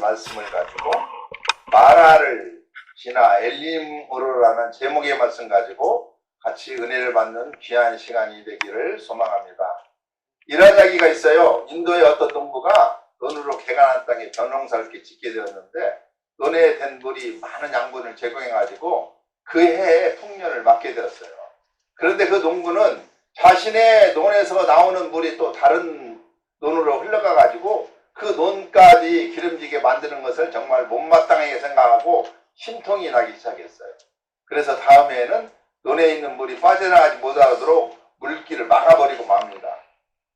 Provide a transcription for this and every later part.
말씀을 가지고 마라를 지나 엘림으로라는 제목의 말씀 가지고 같이 은혜를 받는 귀한 시간이 되기를 소망합니다. 이런 이야기가 있어요. 인도의 어떤 농부가 논으로 개간한 땅에 벼농사를 짓게 되었는데 논에 된 물이 많은 양분을 제공해가지고 그 해에 풍년을 맞게 되었어요. 그런데 그 농부는 자신의 논에서 나오는 물이 또 다른 논으로 흘러가가지고 그 논까지 기름지게 만드는 것을 정말 못마땅하게 생각하고 심통이 나기 시작했어요. 그래서 다음에는 논에 있는 물이 빠져나가지 못하도록 물길을 막아버리고 맙니다.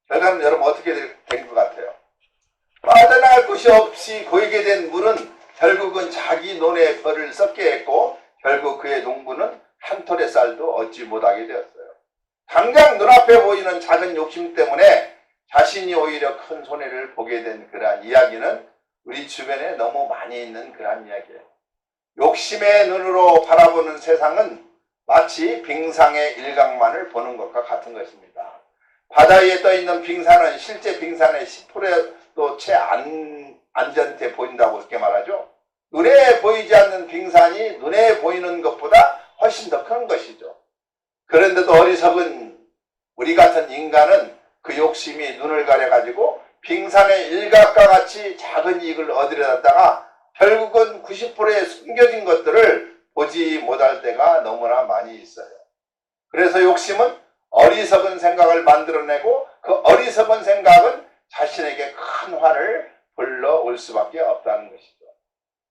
결과는 여러분 어떻게 된 것 같아요? 빠져나갈 곳이 없이 고이게 된 물은 결국은 자기 논에 벌을 썩게 했고 결국 그의 농부는 한 톨의 쌀도 얻지 못하게 되었어요. 당장 눈앞에 보이는 작은 욕심 때문에 자신이 오히려 큰 손해를 보게 된 그러한 이야기는 우리 주변에 너무 많이 있는 그러한 이야기예요. 욕심의 눈으로 바라보는 세상은 마치 빙상의 일각만을 보는 것과 같은 것입니다. 바다 위에 떠있는 빙산은 실제 빙산의 10%도 채 안전해 보인다고 그렇게 말하죠. 눈에 보이지 않는 빙산이 눈에 보이는 것보다 훨씬 더 큰 것이죠. 그런데도 어리석은 우리 같은 인간은 그 욕심이 눈을 가려가지고 빙산의 일각과 같이 작은 이익을 얻으려다가 결국은 90%의 숨겨진 것들을 보지 못할 때가 너무나 많이 있어요. 그래서 욕심은 어리석은 생각을 만들어내고 그 어리석은 생각은 자신에게 큰 화를 불러올 수밖에 없다는 것이죠.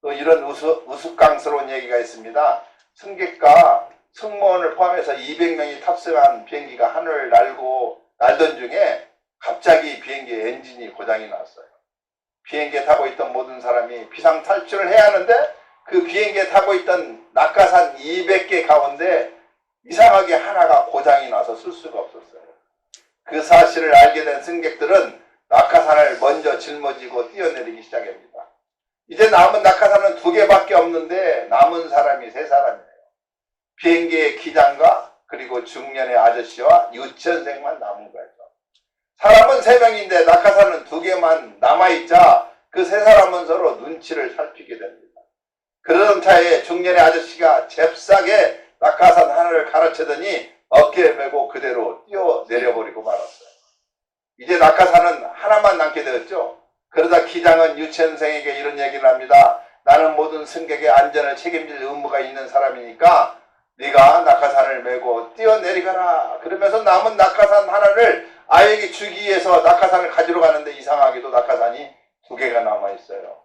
또 이런 우스꽝스러운 얘기가 있습니다. 승객과 승무원을 포함해서 200명이 탑승한 비행기가 하늘을 날던 중에 갑자기 비행기 엔진이 고장이 났어요. 비행기에 타고 있던 모든 사람이 비상 탈출을 해야 하는데 그 비행기에 타고 있던 낙하산 200개 가운데 이상하게 하나가 고장이 나서 쓸 수가 없었어요. 그 사실을 알게 된 승객들은 낙하산을 먼저 짊어지고 뛰어내리기 시작합니다. 이제 남은 낙하산은 2개밖에 없는데 남은 사람이 3사람이에요. 비행기의 기장과 그리고 중년의 아저씨와 유치원생만 남은 거예요. 사람은 3명인데 낙하산은 2개만 남아있자 그 3사람은 서로 눈치를 살피게 됩니다. 그러던 차에 중년의 아저씨가 잽싸게 낙하산 하나를 가로채더니 어깨에 메고 그대로 뛰어내려버리고 말았어요. 이제 낙하산은 하나만 남게 되었죠. 그러다 기장은 유치원생에게 이런 얘기를 합니다. 나는 모든 승객의 안전을 책임질 의무가 있는 사람이니까 네가 낙하산을 메고 뛰어내리거라. 그러면서 남은 낙하산 하나를 아이에게 주기 위해서 낙하산을 가지러 가는데 이상하게도 낙하산이 2개가 남아있어요.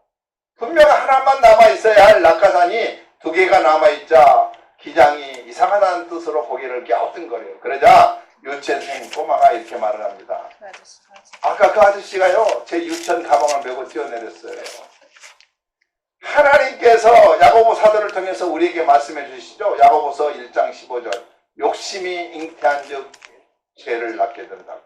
분명 하나만 남아있어야 할 낙하산이 2개가 남아있자 기장이 이상하다는 뜻으로 고개를 갸우뚱거려요. 그러자 유치원생 꼬마가 이렇게 말을 합니다. 아까 그 아저씨가요 제 유치원 가방을 메고 뛰어내렸어요. 하나님께서 야고보 사도를 통해서 우리에게 말씀해 주시죠. 야고보서 1장 15절 욕심이 잉태한 즉 죄를 낳게 된다고.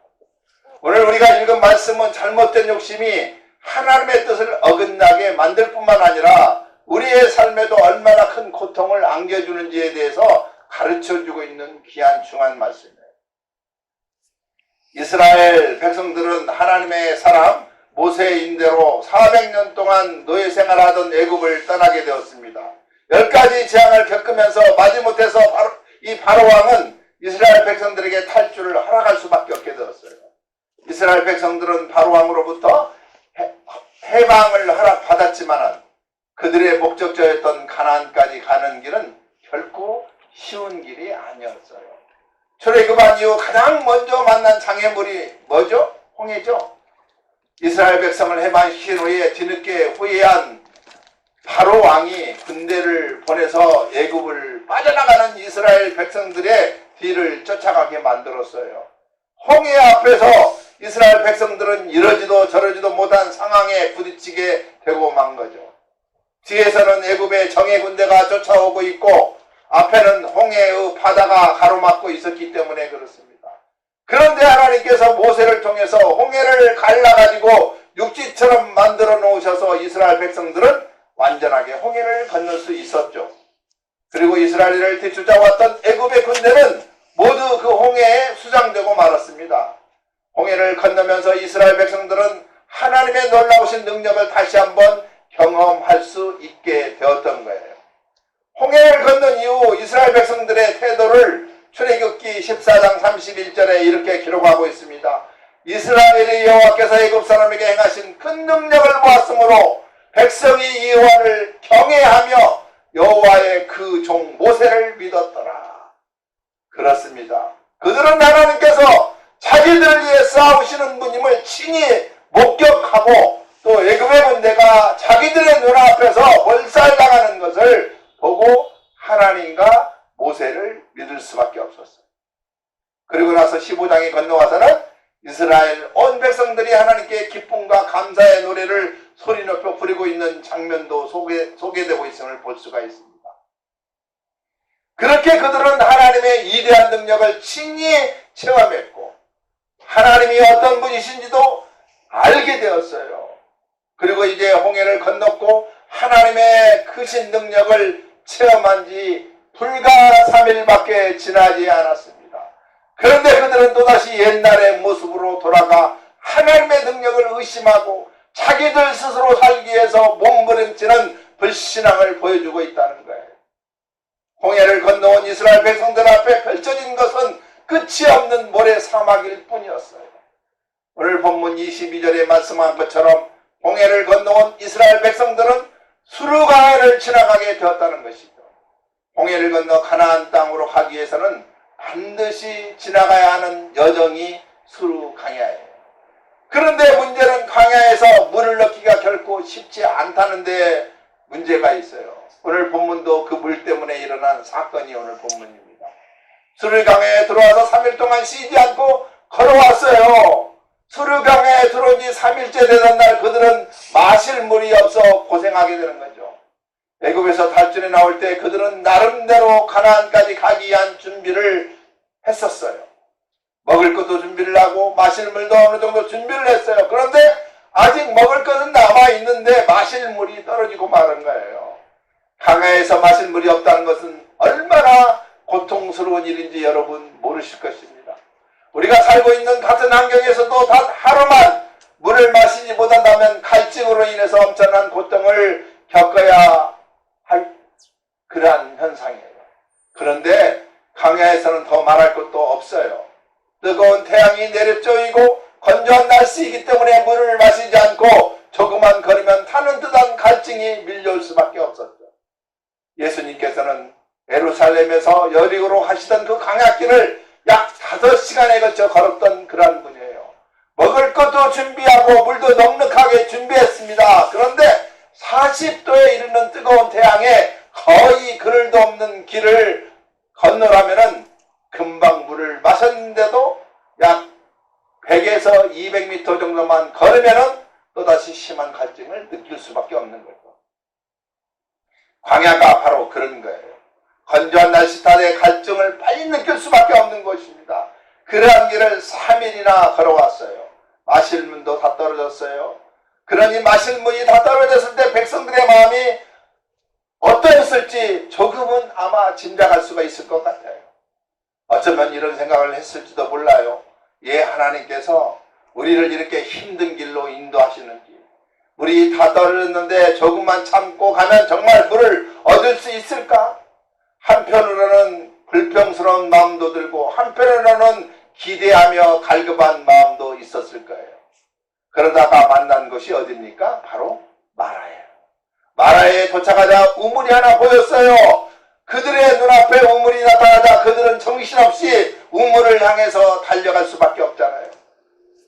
오늘 우리가 읽은 말씀은 잘못된 욕심이 하나님의 뜻을 어긋나게 만들 뿐만 아니라 우리의 삶에도 얼마나 큰 고통을 안겨주는지에 대해서 가르쳐주고 있는 귀한 중요한 말씀이에요. 이스라엘 백성들은 하나님의 사람 모세의 인대로 400년 동안 노예 생활하던 애굽을 떠나게 되었습니다. 10가지 재앙을 겪으면서 마지못해서 이 바로왕은 이스라엘 백성들에게 탈출을 허락할 수밖에 없게 되었어요. 이스라엘 백성들은 바로왕으로부터 해방을 허락받았지만 그들의 목적지였던 가나안까지 가는 길은 결코 쉬운 길이 아니었어요. 출애굽한 이후 가장 먼저 만난 장애물이 뭐죠? 홍해죠. 이스라엘 백성을 해방시킨 후에 뒤늦게 후회한 바로 왕이 군대를 보내서 애굽을 빠져나가는 이스라엘 백성들의 뒤를 쫓아가게 만들었어요. 홍해 앞에서 이스라엘 백성들은 이러지도 저러지도 못한 상황에 부딪히게 되고 만 거죠. 뒤에서는 애굽의 정예 군대가 쫓아오고 있고 앞에는 홍해의 바다가 가로막고 있었기 때문에 그렇습니다. 그런데 하나님께서 모세를 통해서 홍해를 갈라가지고 육지처럼 만들어 놓으셔서 이스라엘 백성들은 완전하게 홍해를 건널 수 있었죠. 그리고 이스라엘을 뒤쫓아왔던 애굽의 군대는 모두 그 홍해에 수장되고 말았습니다. 홍해를 건너면서 이스라엘 백성들은 하나님의 놀라우신 능력을 다시 한번 경험할 수 있게 되었던 거예요. 홍해를 건넌 이후 이스라엘 백성들의 태도를 출애굽기 14장 31절에 이렇게 기록하고 있습니다. 이스라엘의 여호와께서 애굽 사람에게 행하신 큰 능력을 보았으므로 백성이 여호와를 경외하며 여호와의 그 종 모세를 믿었더라. 그렇습니다. 그들은 하나님께서 자기들을 위해 싸우시는 분임을 친히 목격하고 또 애굽의 군대가 자기들의 눈앞에서 몰살당하는 것을 보고 하나님과 모세를 믿을 수밖에 없었어요. 그리고 나서 15장에 건너와서는 이스라엘 온 백성들이 하나님께 기쁨과 감사의 노래를 소리 높여 부르고 있는 장면도 소개되고 있음을 볼 수가 있습니다. 그렇게 그들은 하나님의 위대한 능력을 친히 체험했고 하나님이 어떤 분이신지도 알게 되었어요. 그리고 이제 홍해를 건넜고 하나님의 크신 능력을 체험한 지 불과 3일밖에 지나지 않았습니다. 그런데 그들은 또다시 옛날의 모습으로 돌아가 하나님의 능력을 의심하고 자기들 스스로 살기 위해서 몸부림치는 불신앙을 보여주고 있다는 거예요. 홍해를 건너온 이스라엘 백성들 앞에 펼쳐진 것은 끝이 없는 모래 사막일 뿐이었어요. 오늘 본문 22절에 말씀한 것처럼 홍해를 건너온 이스라엘 백성들은 수르강해를 지나가게 되었다는 것이죠. 홍해를 건너 가나안 땅으로 가기 위해서는 반드시 지나가야 하는 여정이 수르강야예요. 그런데 문제는 강야에서 물을 넣기가 결코 쉽지 않다는 데 문제가 있어요. 오늘 본문도 그 물 때문에 일어난 사건이 오늘 본문입니다. 수르강야에 들어와서 3일 동안 쉬지 않고 걸어왔어요. 수르강야에 들어온 지 3일째 되던 날 그들은 마실 물이 없어 고생하게 되는 거죠. 애굽에서 탈출해 나올 때 그들은 나름대로 가나안까지 가기 위한 준비를 했었어요. 먹을 것도 준비를 하고 마실 물도 어느 정도 준비를 했어요. 그런데 아직 먹을 것은 남아있는데 마실 물이 떨어지고 마는 거예요. 강야에서 마실 물이 없다는 것은 얼마나 고통스러운 일인지 여러분 모르실 것입니다. 우리가 살고 있는 같은 환경에서도 단 하루만 물을 마시지 못한다면 갈증으로 인해서 엄청난 고통을 겪어야 할 그러한 현상이에요. 그런데 강야에서는 더 말할 것도 없어요. 뜨거운 태양이 내려쬐이고 건조한 날씨이기 때문에 물을 마시지 않고 조금만 걸으면 타는 듯한 갈증이 밀려올 수밖에 없었죠. 예수님께서는 예루살렘에서 여리고로 하시던 그 강약길을 약 5시간에 걸쳐 걸었던 그러한 분이에요. 먹을 것도 준비하고 물도 넉넉하게 준비했습니다. 그런데 40도에 이르는 뜨거운 태양에 거의 그늘도 없는 길을 건너라면은 금방 물을 마셨는데도 약 100에서 200m 정도만 걸으면은 또다시 심한 갈증을 느낄 수밖에 없는 거죠. 광야가 바로 그런 거예요. 건조한 날씨 탓에 갈증을 빨리 느낄 수밖에 없는 것입니다. 그러한 길을 3일이나 걸어왔어요. 마실 물도 다 떨어졌어요. 그러니 마실 물이 다 떨어졌을 때 백성들의 마음이 어떠했을지 조금은 아마 짐작할 수가 있을 것 같아요. 어쩌면 이런 생각을 했을지도 몰라요. 예, 하나님께서 우리를 이렇게 힘든 길로 인도하시는지, 물이 다 떨어졌는데 조금만 참고 가면 정말 물을 얻을 수 있을까? 한편으로는 불평스러운 마음도 들고 한편으로는 기대하며 갈급한 마음도 있었을 거예요. 그러다가 만난 곳이 어디입니까? 바로 마라예요. 마라에 도착하자 우물이 하나 보였어요. 그들의 눈앞에 우물이 나타나자 그들은 정신없이 우물을 향해서 달려갈 수밖에 없잖아요.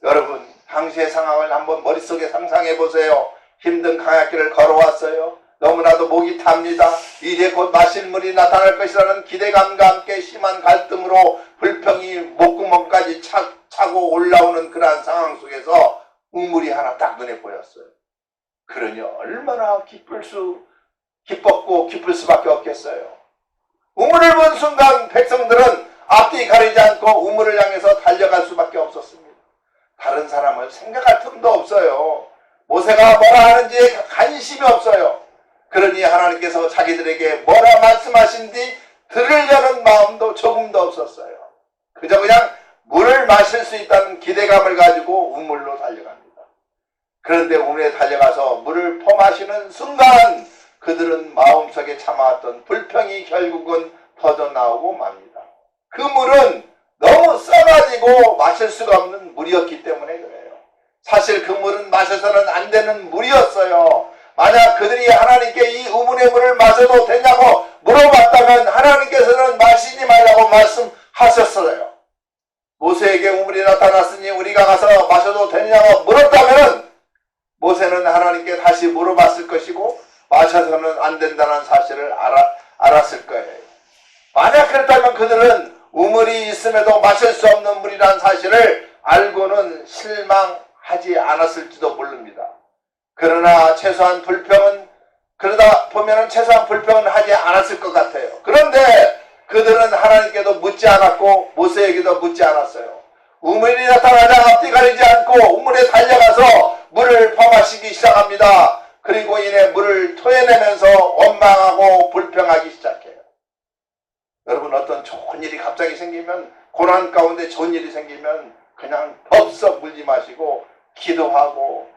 여러분, 당시의 상황을 한번 머릿속에 상상해 보세요. 힘든 강약길을 걸어왔어요. 너무나도 목이 탑니다. 이제 곧 마실 물이 나타날 것이라는 기대감과 함께 심한 갈등으로 불평이 목구멍까지 차고 올라오는 그러한 상황 속에서 우물이 하나 딱 눈에 보였어요. 그러니 얼마나 기뻤고 기쁠 수밖에 없겠어요. 우물을 본 순간 백성들은 앞뒤 가리지 않고 우물을 향해서 달려갈 수밖에 없었습니다. 다른 사람을 생각할 틈도 없어요. 모세가 뭐라 하는지에 관심이 없어요. 그러니 하나님께서 자기들에게 뭐라 말씀하신지 들으려는 마음도 조금도 없었어요. 그저 그냥 물을 마실 수 있다는 기대감을 가지고 우물로 달려갑니다. 그런데 우물에 달려가서 물을 퍼마시는 순간 그들은 마음속에 참아왔던 불평이 결국은 터져나오고 맙니다. 그 물은 너무 써가지고 마실 수가 없는 물이었기 때문에 그래요. 사실 그 물은 마셔서는 안 되는 물이었어요. 만약 그들이 하나님께 이 우물의 물을 마셔도 되냐고 물어봤다면 하나님께서는 마시지 말라고 말씀하셨어요. 모세에게 우물이 나타났으니 우리가 가서 마셔도 되냐고 물었다면 모세는 하나님께 다시 물어봤을 것이고 마셔서는 안 된다는 사실을 알았을 거예요. 만약 그랬다면 그들은 우물이 있음에도 마실 수 없는 물이라는 사실을 알고는 실망하지 않았을지도 모릅니다. 그러나 그러다 보면은 최소한 불평은 하지 않았을 것 같아요. 그런데 그들은 하나님께도 묻지 않았고 모세에게도 묻지 않았어요. 우물이 나타나자 앞뒤 가리지 않고 우물에 달려가서 물을 퍼마시기 시작합니다. 그리고 이내 물을 토해내면서 원망하고 불평하기 시작해요. 여러분, 어떤 좋은 일이 갑자기 생기면, 고난 가운데 좋은 일이 생기면 그냥 덥석 물지 마시고 기도하고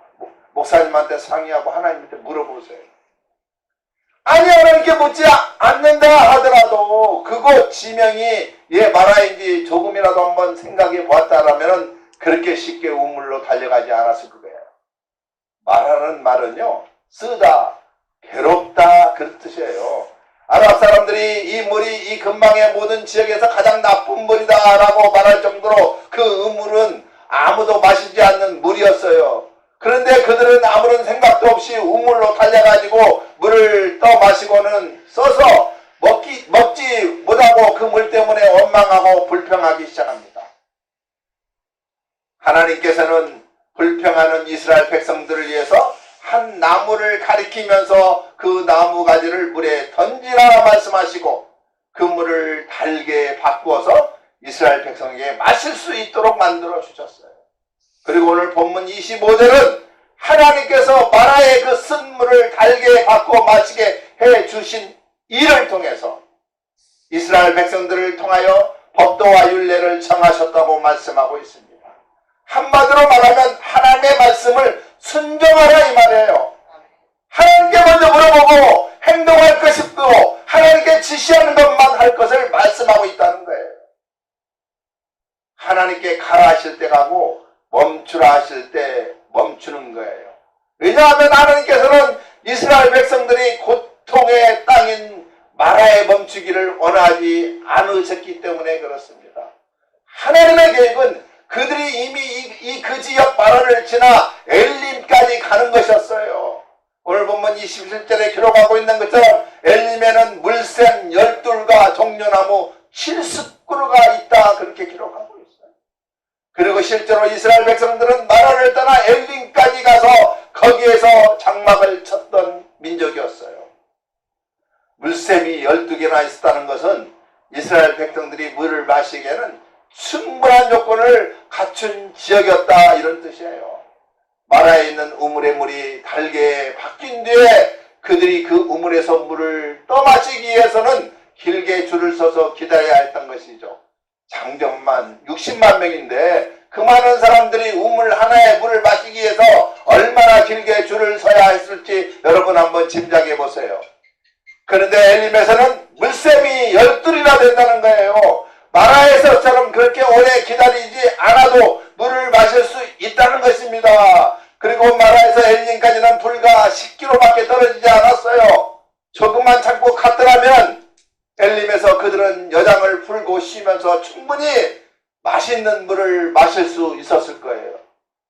목사님한테 상의하고 하나님한테 물어보세요. 아니, 하나님께 묻지 않는다 하더라도 그곳 지명이 마라인지 조금이라도 한번 생각해 보았다라면 그렇게 쉽게 우물로 달려가지 않았을 거예요. 마라는 말은요, 쓰다, 괴롭다, 그런 뜻이에요. 아랍 사람들이 이 물이 이 근방의 모든 지역에서 가장 나쁜 물이다 라고 말할 정도로 그 우물은 아무도 마시지 않는 물이었어요. 그런데 그들은 아무런 생각도 없이 우물로 달려가지고 물을 떠마시고는 써서 먹지 못하고 그 물 때문에 원망하고 불평하기 시작합니다. 하나님께서는 불평하는 이스라엘 백성들을 위해서 한 나무를 가리키면서 그 나무 가지를 물에 던지라 말씀하시고 그 물을 달게 바꾸어서 이스라엘 백성에게 마실 수 있도록 만들어 주셨어요. 그리고 오늘 본문 25절은 하나님께서 마라의 그 쓴 물을 달게 바꾸어 마시게 해 주신 일을 통해서 이스라엘 백성들을 통하여 법도와 율례를 정하셨다고 말씀하고 있습니다. 한마디로 말하면 하나님의 말씀을 순종하라 이 말이에요. 하나님께 먼저 물어보고 행동할 것이 없고 하나님께 지시하는 것만 할 것을 말씀하고 있다는 거예요. 하나님께 가라 하실 때 가고 멈추라 하실 때 멈추는 거예요. 왜냐하면 하나님께서는 이스라엘 백성들이 고통의 땅인 마라에 멈추기를 원하지 않으셨기 때문에 그렇습니다. 하나님의 계획은 그들이 이미 그 지역 마라를 지나 엘림까지 가는 것이었어요. 오늘 본문 27절에 기록하고 있는 것처럼 엘림에는 물샘 12과 종려나무 70그루가 있다 그렇게 기록하고 있어요. 그리고 실제로 이스라엘 백성들은 마라를 떠나 엘림까지 가서 거기에서 장막을 쳤던 민족이었어요. 물샘이 12개나 있었다는 것은 이스라엘 백성들이 물을 마시기에는 충분한 조건을 갖춘 지역이었다 이런 뜻이에요. 마라에 있는 우물의 물이 달게 바뀐 뒤에 그들이 그 우물에서 물을 떠마시기 위해서는 길게 줄을 서서 기다려야 했던 것이죠. 장정만 60만 명인데 그 많은 사람들이 우물 하나에 물을 마시기 위해서 얼마나 길게 줄을 서야 했을지 여러분 한번 짐작해 보세요. 그런데 엘림에서는 물샘이 12이나 된다는 거예요. 마라에서처럼 그렇게 오래 기다리지 않아도 물을 마실 수 있다는 것입니다. 그리고 마라에서 엘림까지는 불과 10km밖에 떨어지지 않았어요. 조금만 참고 갔더라면 엘림에서 그들은 여장을 풀고 쉬면서 충분히 맛있는 물을 마실 수 있었을 거예요.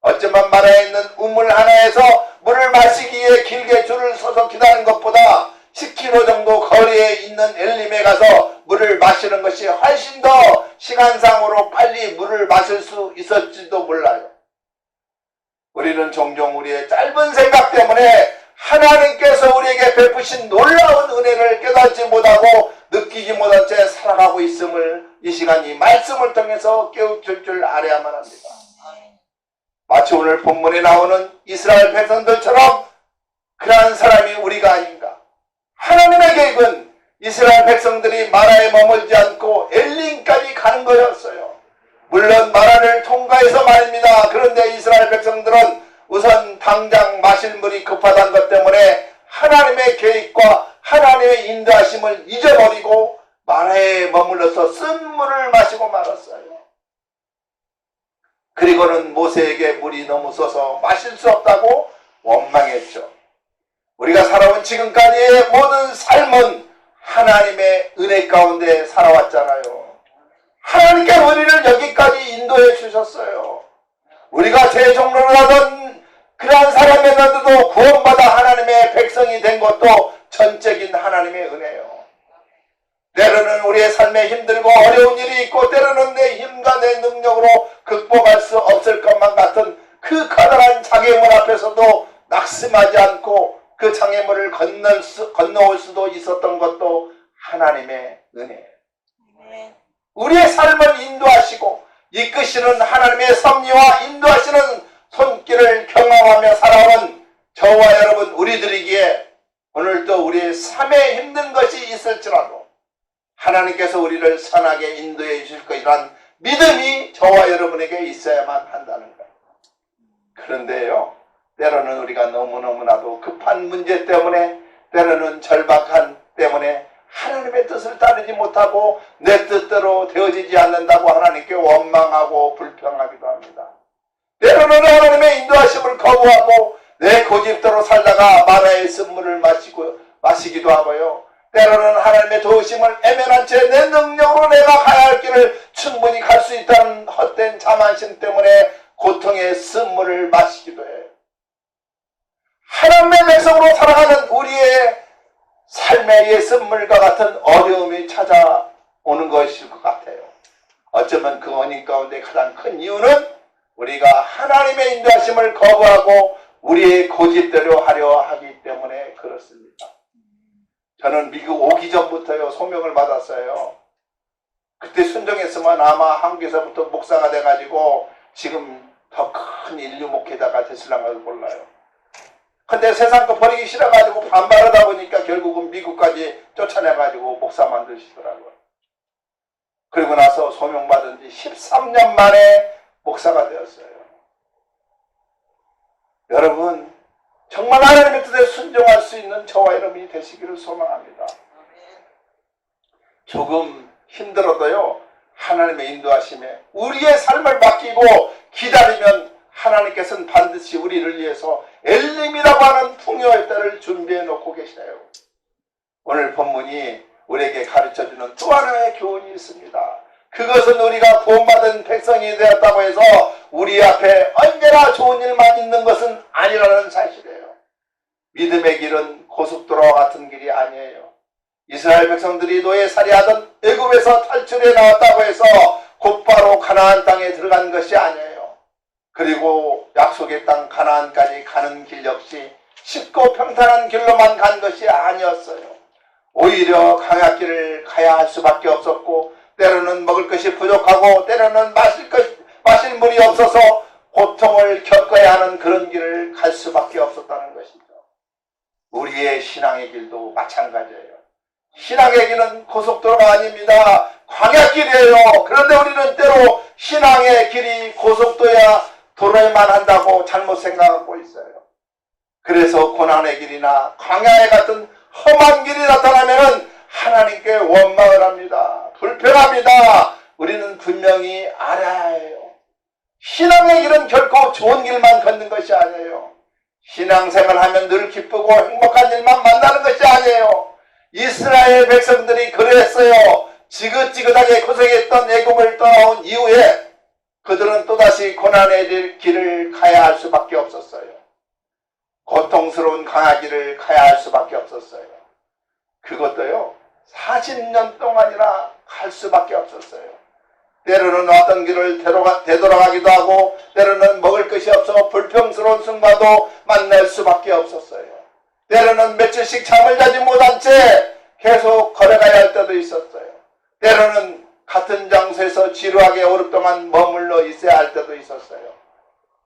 어쩌면 마라에 있는 우물 하나에서 물을 마시기 위해 길게 줄을 서서 기다리는 것보다 10km 정도 거리에 있는 엘림에 가서 물을 마시는 것이 훨씬 더 시간상으로 빨리 물을 마실 수 있었지도 몰라요. 우리는 종종 우리의 짧은 생각 때문에 하나님께서 우리에게 베푸신 놀라운 은혜를 깨닫지 못하고 느끼지 못한 채 살아가고 있음을 이 시간 이 말씀을 통해서 깨우칠 줄 알아야만 합니다. 마치 오늘 본문에 나오는 이스라엘 백성들처럼 그러한 사람이 우리가 아닌가. 하나님의 계획은 이스라엘 백성들이 마라에 머물지 않고 엘림까지 가는 거였어요. 물론 마라를 통과해서 말입니다. 그런데 이스라엘 백성들은 우선 당장 마실 물이 급하다는 것 때문에 하나님의 계획과 하나님의 인도하심을 잊어버리고 마라에 머물러서 쓴 물을 마시고 말았어요. 그리고는 모세에게 물이 너무 써서 마실 수 없다고 원망했죠. 우리가 살아온 지금까지의 모든 삶은 하나님의 은혜 가운데 살아왔잖아요. 하나님께 우리를 여기까지 인도해 주셨어요. 우리가 제 종로를 하던 그러한 사람이었는데도 구원받아 하나님의 백성이 된 것도 전적인 하나님의 은혜예요. 때로는 우리의 삶에 힘들고 어려운 일이 있고 때로는 내 힘과 내 능력으로 극복할 수 없을 것만 같은 그 커다란 장애물 앞에서도 낙심하지 않고 그 장애물을 건너올 수도 있었던 것도 하나님의 은혜예요. 우리의 삶을 인도하시고 이끄시는 하나님의 섭리와 인도하시는 손길을 경험하며 살아온 저와 여러분 우리들이기에 오늘도 우리의 삶에 힘든 것이 있을지라도 하나님께서 우리를 선하게 인도해 주실 것이란 믿음이 저와 여러분에게 있어야만 한다는 거예요. 그런데요, 때로는 우리가 너무너무나도 급한 문제 때문에 때로는 절박한 때문에 하나님의 뜻을 따르지 못하고 내 뜻대로 되어지지 않는다고 하나님께 원망하고 불평하기도 합니다. 때로는 하나님의 인도하심을 거부하고 내 고집대로 살다가 마라의 쓴물을 마시기도 하고요. 때로는 하나님의 도우심을 애면한 채 내 능력으로 내가 가야 할 길을 충분히 갈 수 있다는 헛된 자만심 때문에 고통의 쓴물을 마시기도 해요. 하나님의 백성으로 살아가는 우리의 삶의 쓴물과 같은 어려움이 찾아오는 것일 것 같아요. 어쩌면 그 원인 가운데 가장 큰 이유는 우리가 하나님의 인도하심을 거부하고 우리의 고집대로 하려 하기 때문에 그렇습니다. 저는 미국 오기 전부터요 소명을 받았어요. 그때 순종했으면 아마 한국에서부터 목사가 돼가지고 지금 더 큰 인류 목회자가 됐을랑가도 몰라요. 근데 세상 거 버리기 싫어가지고 반발하다 보니까 결국은 미국까지 쫓아내가지고 목사 만드시더라고요. 그리고 나서 소명받은 지 13년 만에 목사가 되었어요. 여러분 정말 하나님의 뜻에 순종할 수 있는 저와 여러분이 되시기를 소망합니다. 조금 힘들어도요 하나님의 인도하심에 우리의 삶을 맡기고 기다리면 하나님께서는 반드시 우리를 위해서 엘림이라고 하는 풍요의 때를 준비해 놓고 계시네요. 오늘 본문이 우리에게 가르쳐주는 또 하나의 교훈이 있습니다. 그것은 우리가 구원받은 백성이 되었다고 해서 우리 앞에 언제나 좋은 일만 있는 것은 아니라는 사실이에요. 믿음의 길은 고속도로와 같은 길이 아니에요. 이스라엘 백성들이 노예살이하던 애굽에서 탈출해 나왔다고 해서 곧바로 가나안 땅에 들어간 것이 아니에요. 그리고 약속의 땅 가나안까지 가는 길 역시 쉽고 평탄한 길로만 간 것이 아니었어요. 오히려 강약길을 가야 할 수밖에 없었고 때로는 먹을 것이 부족하고 때로는 마실 물이 없어서 고통을 겪어야 하는 그런 길을 갈 수밖에 없었다는 것이죠. 우리의 신앙의 길도 마찬가지예요. 신앙의 길은 고속도로가 아닙니다. 광야길이에요. 그런데 우리는 때로 신앙의 길이 고속도로야 도로에만 한다고 잘못 생각하고 있어요. 그래서 고난의 길이나 광야의 같은 험한 길이 나타나면 하나님께 원망을 합니다. 불평합니다. 우리는 분명히 알아야 해요. 신앙의 길은 결코 좋은 길만 걷는 것이 아니에요. 신앙생활 하면 늘 기쁘고 행복한 일만 만나는 것이 아니에요. 이스라엘 백성들이 그랬어요. 지긋지긋하게 고생했던 애굽을 떠나온 이후에 그들은 또다시 고난의 길을 가야 할 수밖에 없었어요. 고통스러운 강하기를 가야 할 수밖에 없었어요. 그것도요 40년 동안이나 갈 수밖에 없었어요. 때로는 어떤 길을 되돌아가기도 하고 때로는 먹을 것이 없어 불평스러운 순간도 만날 수밖에 없었어요. 때로는 며칠씩 잠을 자지 못한 채 계속 걸어가야 할 때도 있었어요. 때로는 같은 장소에서 지루하게 오랫동안 머물러 있어야 할 때도 있었어요.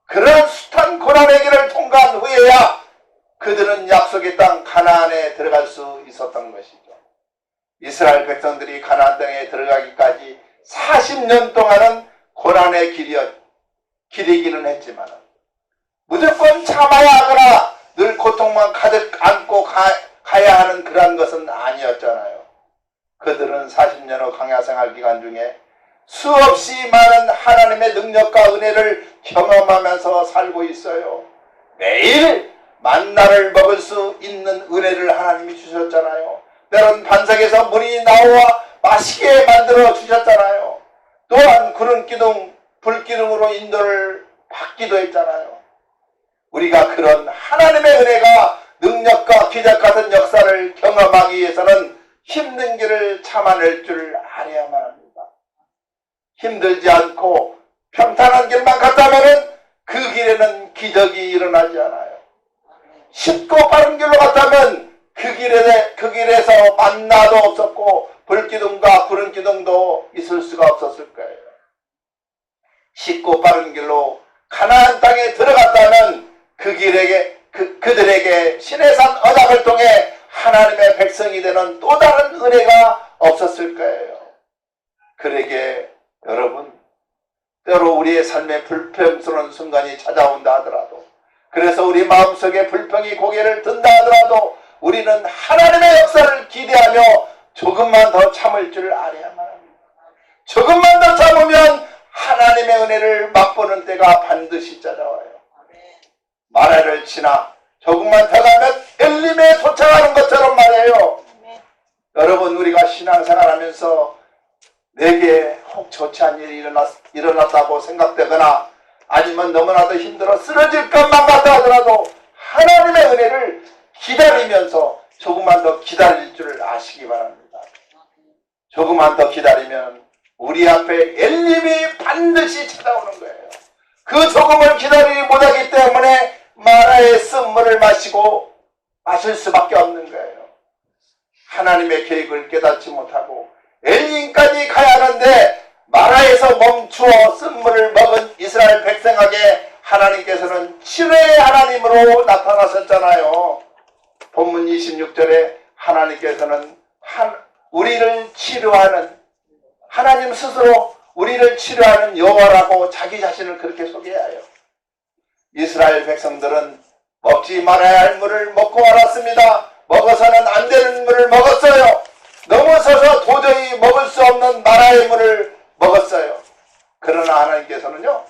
그런 숱한 고난의 길을 통과한 후에야 그들은 약속의 땅 가나안에 들어갈 수 있었던 것이죠. 이스라엘 백성들이 가나안 땅에 들어가기까지 40년 동안은 고난의 길이기는 했지만 무조건 참아야 하거나 늘 고통만 가득 안고 가야 하는 그런 것은 아니었잖아요. 그들은 40년의 광야생활 기간 중에 수없이 많은 하나님의 능력과 은혜를 경험하면서 살고 있어요. 매일 만나를 먹을 수 있는 은혜를 하나님이 주셨잖아요. 때론 반석에서 물이 나와 맛있게 만들어 주셨잖아요. 또한 구름 기둥, 불 기둥으로 인도를 받기도 했잖아요. 우리가 그런 하나님의 은혜가 능력과 기적 같은 역사를 경험하기 위해서는 힘든 길을 참아낼 줄 알아야만 합니다. 힘들지 않고 평탄한 길만 갔다면 그 길에는 기적이 일어나지 않아요. 쉽고 빠른 길로 갔다면 그 길에서 만나도 없었고 불기둥과 구름 기둥도 있을 수가 없었을 거예요. 쉽고 빠른 길로 가나안 땅에 들어갔다면 그들에게 시내산 언약을 통해 하나님의 백성이 되는 또 다른 은혜가 없었을 거예요. 그러게 여러분, 때로 우리의 삶에 불평스러운 순간이 찾아온다 하더라도, 그래서 우리 마음속에 불평이 고개를 든다 하더라도 우리는 하나님의 역사를 기대하며 조금만 더 참을 줄 알아야만 합니다. 조금만 더 참으면 하나님의 은혜를 맛보는 때가 반드시 찾아와요. 마라를 지나 조금만 더 가면 엘림에 도착하는 것처럼 말이에요. 여러분, 우리가 신앙생활하면서 내게 혹 좋지 않은 일이 일어났다고 생각되거나 아니면 너무나도 힘들어 쓰러질 것만 같다 하더라도 하나님의 은혜를 기다리면서 조금만 더 기다릴 줄 아시기 바랍니다. 조금만 더 기다리면 우리 앞에 엘림이 반드시 찾아오는 거예요. 그 조금을 기다리지 못하기 때문에 마라의 쓴물을 마실 수밖에 없는 거예요. 하나님의 계획을 깨닫지 못하고 엘림까지 가야 하는데 마라에서 멈추어 쓴물을 먹은 이스라엘 백성에게 하나님께서는 치료의 하나님으로 나타나셨잖아요. 본문 26절에 하나님께서는 우리를 치료하는, 하나님 스스로 우리를 치료하는 여호와라고 자기 자신을 그렇게 소개해요. 이스라엘 백성들은 먹지 말아야 할 물을 먹고 말았습니다. 먹어서는 안 되는 물을 먹었어요. 넘어서서 도저히 먹을 수 없는 마라의 물을 먹었어요. 그러나 하나님께서는요,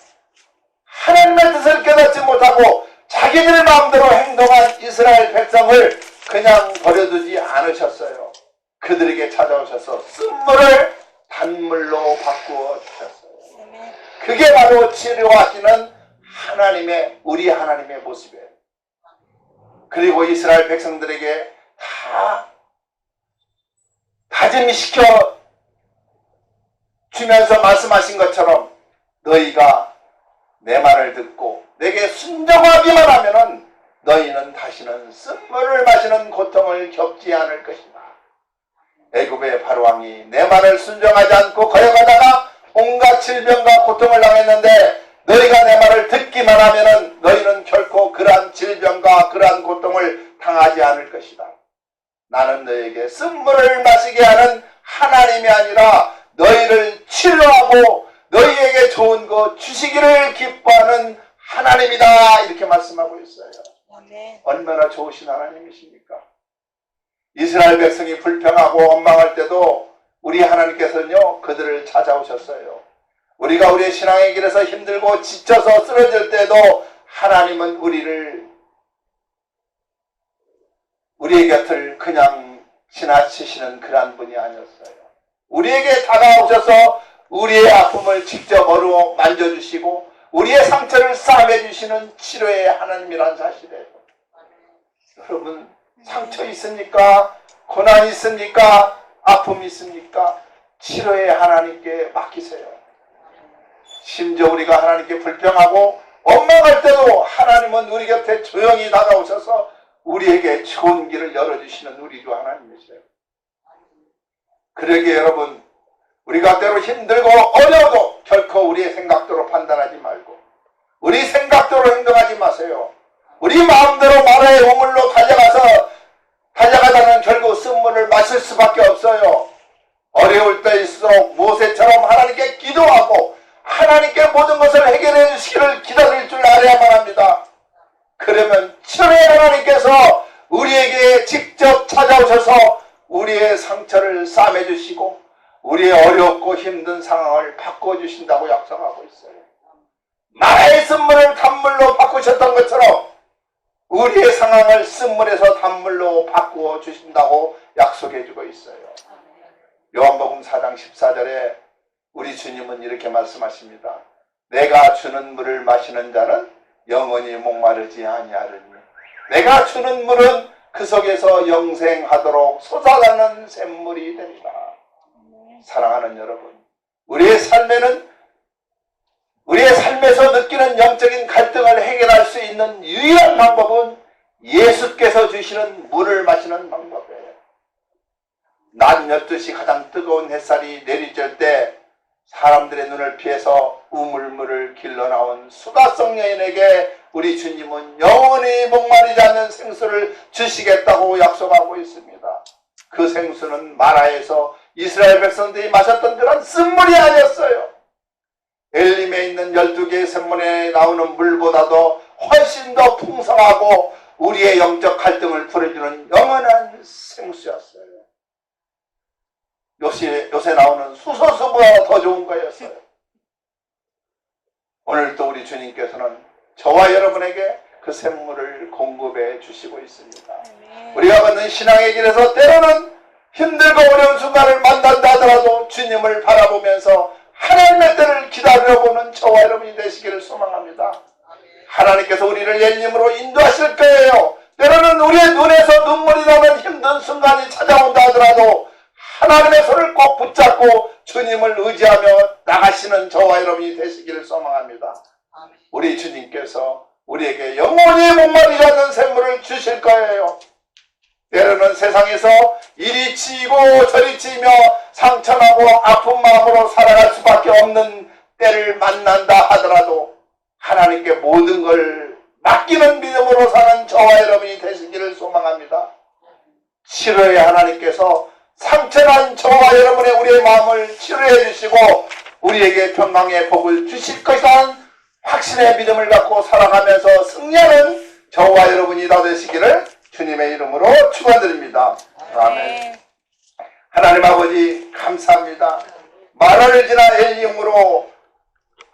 하나님의 뜻을 깨닫지 못하고 자기들 마음대로 행동한 이스라엘 백성을 그냥 버려두지 않으셨어요. 그들에게 찾아오셔서 쓴물을 단물로 바꾸어 주셨어요. 그게 바로 치료하시는 우리 하나님의 모습이에요. 그리고 이스라엘 백성들에게 다 다짐시켜 주면서 말씀하신 것처럼 너희가 내 말을 듣고 내게 순종하기만 하면은 너희는 다시는 쓴물을 마시는 고통을 겪지 않을 것이다. 애굽의 바로왕이 내 말을 순종하지 않고 거역하다가 온갖 질병과 고통을 당했는데 너희가 내 말을 듣기만 하면은 너희는 결코 그러한 질병과 그러한 고통을 당하지 않을 것이다. 나는 너희에게 쓴물을 마시게 하는 하나님이 아니라 너희를 치료하고 너희에게 좋은 것 주시기를 기뻐하는 하나님이다. 이렇게 말씀하고 있어요. 아멘. 얼마나 좋으신 하나님이십니까? 이스라엘 백성이 불평하고 원망할 때도 우리 하나님께서는요, 그들을 찾아오셨어요. 우리가 우리의 신앙의 길에서 힘들고 지쳐서 쓰러질 때도 하나님은 우리의 곁을 그냥 지나치시는 그런 분이 아니었어요. 우리에게 다가오셔서 우리의 아픔을 직접 만져주시고 우리의 상처를 싸매주시는 치료의 하나님이란 사실이에요. 여러분, 상처 있습니까? 고난 있습니까? 아픔 있습니까? 치료의 하나님께 맡기세요. 심지어 우리가 하나님께 불평하고 원망할 때도 하나님은 우리 곁에 조용히 다가오셔서 우리에게 좋은 길을 열어주시는 우리 주 하나님이세요. 그러기에 여러분, 우리가 때로 힘들고 어려워도 결코 우리의 생각대로 판단하지 말고 우리 생각대로 행동하지 마세요. 우리 마음대로 마라의 우물로 달려가다는 결국 쓴물을 마실 수밖에 없어요. 어려울 때일수록 모세처럼 하나님께 기도하고 하나님께 모든 것을 해결해 주시기를 기다릴 줄 알아야만 합니다. 직접 찾아오셔서 우리의 상처를 싸매주시고 우리의 어렵고 힘든 상황을 바꿔주신다고 약속하고 있어요. 나의 쓴물을 단물로 바꾸셨던 것처럼 우리의 상황을 쓴물에서 단물로 바꾸어 주신다고 약속해주고 있어요. 요한복음 4장 14절에 우리 주님은 이렇게 말씀하십니다. 내가 주는 물을 마시는 자는 영원히 목마르지 아니하리니 내가 주는 물은 그 속에서 영생하도록 솟아나는 샘물이 됩니다. 사랑하는 여러분, 우리의 삶에서 느끼는 영적인 갈등을 해결할 수 있는 유일한 방법은 예수께서 주시는 물을 마시는 방법이에요. 낮 12시 가장 뜨거운 햇살이 내리쬐을 때 사람들의 눈을 피해서 우물물을 길러 나온 수다성 여인에게 우리 주님은 영원히 목마르지 않는 생수를 주시겠다고 약속하고 있습니다. 그 생수는 마라에서 이스라엘 백성들이 마셨던 그런 쓴물이 아니었어요. 엘림에 있는 12개의 샘물에 나오는 물보다도 훨씬 더 풍성하고 우리의 영적 갈등을 풀어주는 영원한 생수였어요. 요새 나오는 수소수보다 더 좋은 거였어요. 오늘도 우리 주님께서는 저와 여러분에게 그 샘물을 공급해 주시고 있습니다. 우리가 걷는 신앙의 길에서 때로는 힘들고 어려운 순간을 만난다 하더라도 주님을 바라보면서 하나님의 때를 기다려보는 저와 여러분이 되시기를 소망합니다. 하나님께서 우리를 예수님으로 인도하실 거예요. 때로는 우리의 눈에서 눈물이 나는 힘든 순간이 찾아온다 하더라도 하나님의 손을 꼭 붙잡고 주님을 의지하며 나가시는 저와 여러분이 되시기를 소망합니다. 우리 주님께서 우리에게 영원히 목마르지 않는 샘물을 주실 거예요. 때로는 세상에서 이리 치이고 저리 치이며 상처나고 아픈 마음으로 살아갈 수밖에 없는 때를 만난다 하더라도 하나님께 모든 걸 맡기는 믿음으로 사는 저와 여러분이 되시기를 소망합니다. 치료의 하나님께서 상처난 저와 여러분의 우리의 마음을 치료해 주시고 우리에게 평강의 복을 주실 것이라는 확신의 믿음을 갖고 살아가면서 승리하는 저와 여러분이 다 되시기를 주님의 이름으로 축원드립니다. 아멘. 하나님 아버지 감사합니다. 마라를 지나 엘림으로